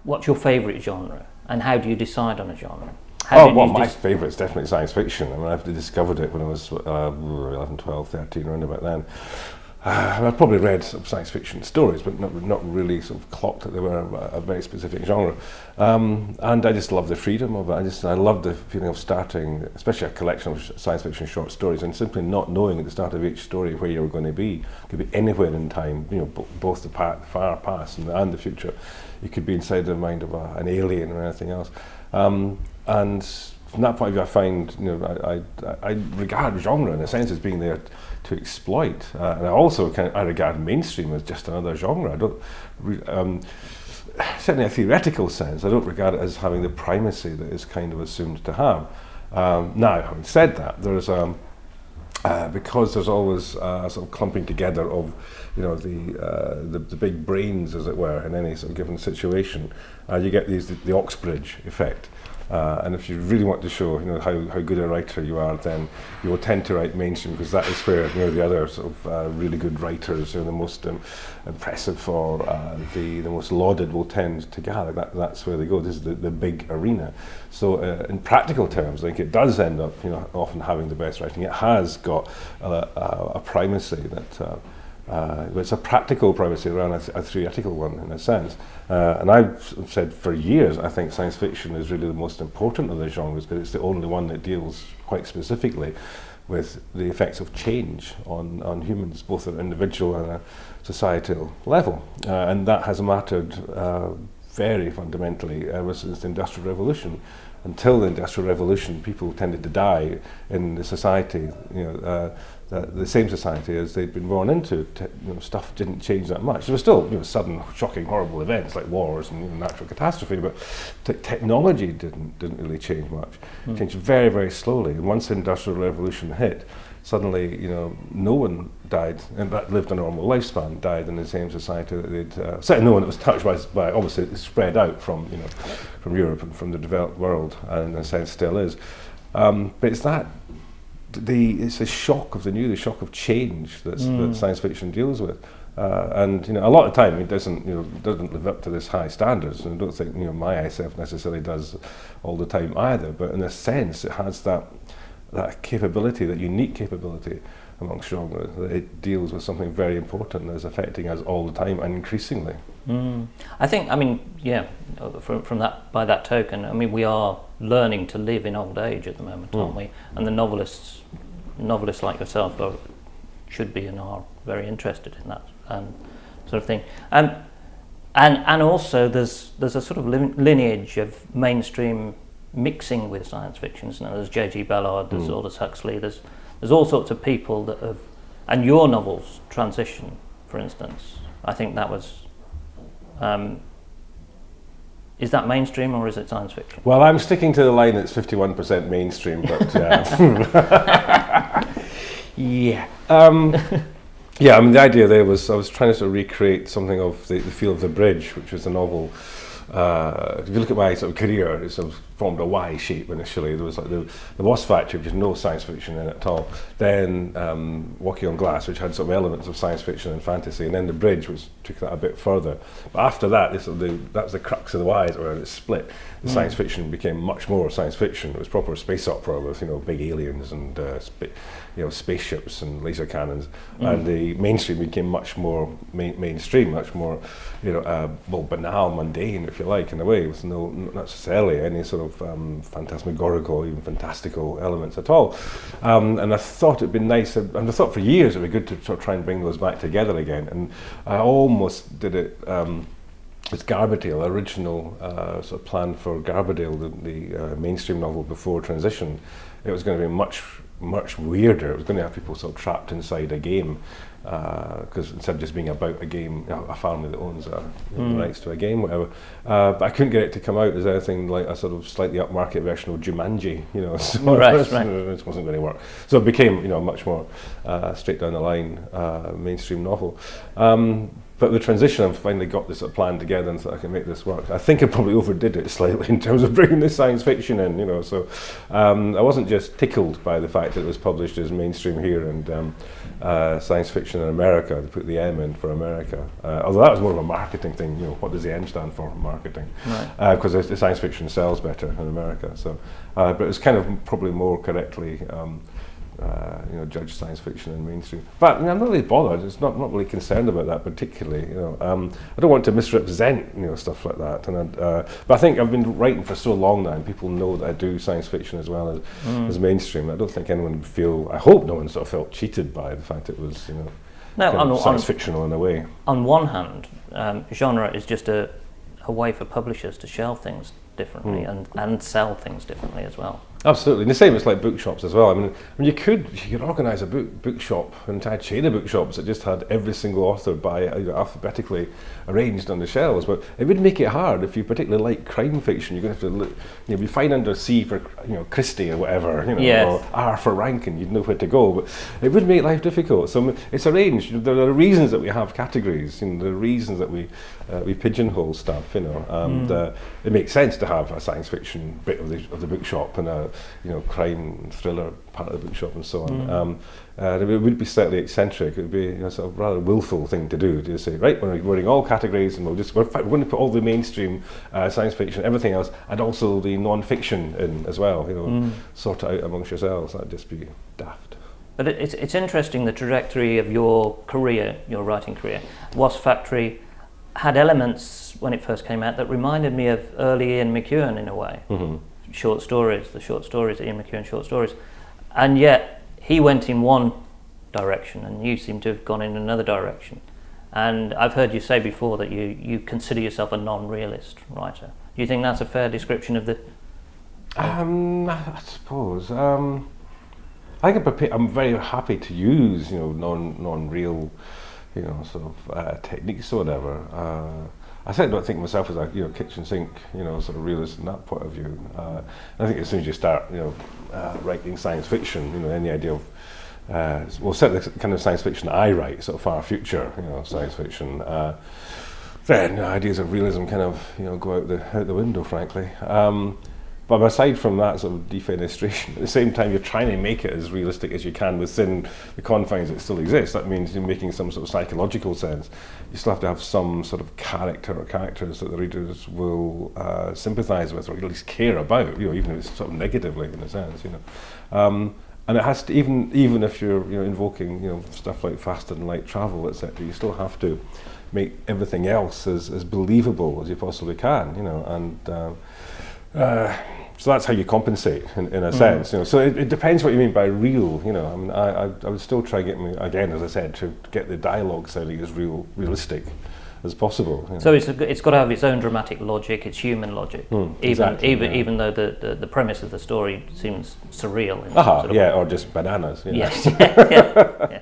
what's your favourite genre, and how do you decide on a genre? My favourite is definitely science fiction. I mean, I've discovered it when I was 11, 12, 13, around about then. I'd probably read sort of science fiction stories, but not really sort of clocked that they were a very specific genre. And I just love the freedom of it. I love the feeling of starting, especially a collection of science fiction short stories, and simply not knowing at the start of each story where you're going to be. It could be anywhere in time, both the far past and the future. You could be inside the mind of an alien or anything else. And from that point of view, I find, I regard genre in a sense as being there to exploit, and I also I regard mainstream as just another genre. I don't, certainly in a theoretical sense, I don't regard it as having the primacy that is kind of assumed to have. Now, having said that, there's because there's always a sort of clumping together of, the big brains, as it were, in any sort of given situation. You get the Oxbridge Effect. And if you really want to show, how good a writer you are, then you will tend to write mainstream, because that is where, the other sort of really good writers, the most impressive or the most lauded will tend to gather. That's where they go. This is the big arena. So in practical terms, I think it does end up, often having the best writing. It has got a primacy that. It's a practical primacy around a theoretical one, in a sense. And I've said for years, I think science fiction is really the most important of the genres, because it's the only one that deals quite specifically with the effects of change on humans, both at an individual and a societal level. And that has mattered very fundamentally ever since the Industrial Revolution. Until the Industrial Revolution, people tended to die in the society, the same society as they'd been born into. Stuff didn't change that much. There were still, sudden, shocking, horrible events like wars and natural catastrophe, but technology didn't really change much. It changed very, very slowly. And once the Industrial Revolution hit, suddenly, no one died and that lived a normal lifespan died in the same society that they'd certainly no one that was touched by obviously it spread out from Europe and from the developed world, and in a sense still is. But it's it's the shock of the new, the shock of change that science fiction deals with. And a lot of time it doesn't live up to this high standards, and I don't think my SF necessarily does all the time either. But in a sense, it has that capability, that unique capability amongst genres, that it deals with something very important that is affecting us all the time and increasingly. I think, from that, by that token, we are learning to live in old age at the moment, aren't we? And the novelists like yourself should be and are very interested in that sort of thing. And also there's a sort of lineage of mainstream mixing with science fiction. There's J.G. Ballard, there's Aldous Huxley, there's all sorts of people that have, and your novels, Transition, for instance, I think that was, is that mainstream or is it science fiction? Well, I'm sticking to the line that's 51% mainstream, but yeah. The idea there was I was trying to sort of recreate something of the feel of The Bridge, which was a novel. If you look at my sort of career, it sort of formed a Y shape initially. There was like the Wasp Factory, which is no science fiction in it at all. Then Walking on Glass, which had some elements of science fiction and fantasy, and then The Bridge, which took that a bit further. But after that, that was the crux of the Y, where it split. The science fiction became much more science fiction. It was proper space opera with big aliens and spaceships and laser cannons. And the mainstream became much more mainstream, much more banal, mundane, if you like, in a way, with not necessarily any sort of phantasmagorical, even fantastical elements at all. And I thought it'd be nice, and I thought for years it'd be good to sort of try and bring those back together again. And I almost did it with Garbadale, original sort of plan for Garbadale, the mainstream novel before Transition. It was going to be much weirder. It was going to have people sort of trapped inside a game, because instead of just being about a game, a family that owns the rights to a game, whatever. But I couldn't get it to come out as anything like a sort of slightly upmarket version of Jumanji, so it wasn't going to work. So it became, a much more straight down the line mainstream novel. But the transition, I've finally got this plan together and thought I can make this work. I think I probably overdid it slightly in terms of bringing the science fiction in, so I wasn't just tickled by the fact that it was published as mainstream here and science fiction in America. They put the M in for America. Although that was more of a marketing thing, what does the M stand for marketing? Because the science fiction sells better in America. So, but it's kind of probably more correctly judge science fiction and mainstream. But I'm not really bothered. It's not really concerned about that particularly. I don't want to misrepresent stuff like that. And but I think I've been writing for so long now, and people know that I do science fiction as well as mainstream. I don't think anyone would feel. I hope no one sort of felt cheated by the fact it was science fictional in a way. On one hand, genre is just a way for publishers to shelve things differently and sell things differently as well. Absolutely, and the same. It's like bookshops as well. I mean, you could organise a bookshop, an entire chain of bookshops that just had every single author by alphabetically arranged on the shelves. But it would make it hard if you particularly like crime fiction. You're going to have to look, be fine under C for Christie or whatever, or R for Rankin. You'd know where to go. But it would make life difficult. So it's arranged. There are reasons that we have categories. There are reasons that we pigeonhole stuff. And it makes sense to have a science fiction bit of the bookshop and a crime thriller part of the bookshop and so on. It would be slightly eccentric. It would be sort of rather willful thing to do, to say, right, we're running all categories and we're going to put all the mainstream science fiction, everything else, and also the non-fiction in as well. Sort it out amongst yourselves. That'd just be daft. But it's interesting, the trajectory of your career, your writing career. Wasp Factory had elements when it first came out that reminded me of early Ian McEwan in a way. The short stories, Ian McEwan short stories. And yet he went in one direction and you seem to have gone in another direction. And I've heard you say before that you consider yourself a non-realist writer. Do you think that's a fair description of the... I suppose. I'm very happy to use, non-real, sort of techniques or whatever. I certainly don't think of myself as a kitchen sink, sort of realist in that point of view. I think as soon as you start, writing science fiction, any idea of, certainly the kind of science fiction that I write, sort of far future, science fiction, then ideas of realism kind of, go out the window, frankly. But aside from that sort of defenestration, at the same time you're trying to make it as realistic as you can within the confines that still exist. That means you're making some sort of psychological sense. You still have to have some sort of character or characters that the readers will sympathise with or at least care about, even if it's sort of negatively in a sense, And it has to, even if you're invoking stuff like faster than light travel, etc., you still have to make everything else as believable as you possibly can, so that's how you compensate in a sense, So it depends what you mean by real, I mean, I would still try and again, as I said, to get the dialogue sounding as realistic as possible. So it's got to have its own dramatic logic, its human logic, even though the premise of the story seems surreal. In or just bananas. Yes. Yeah.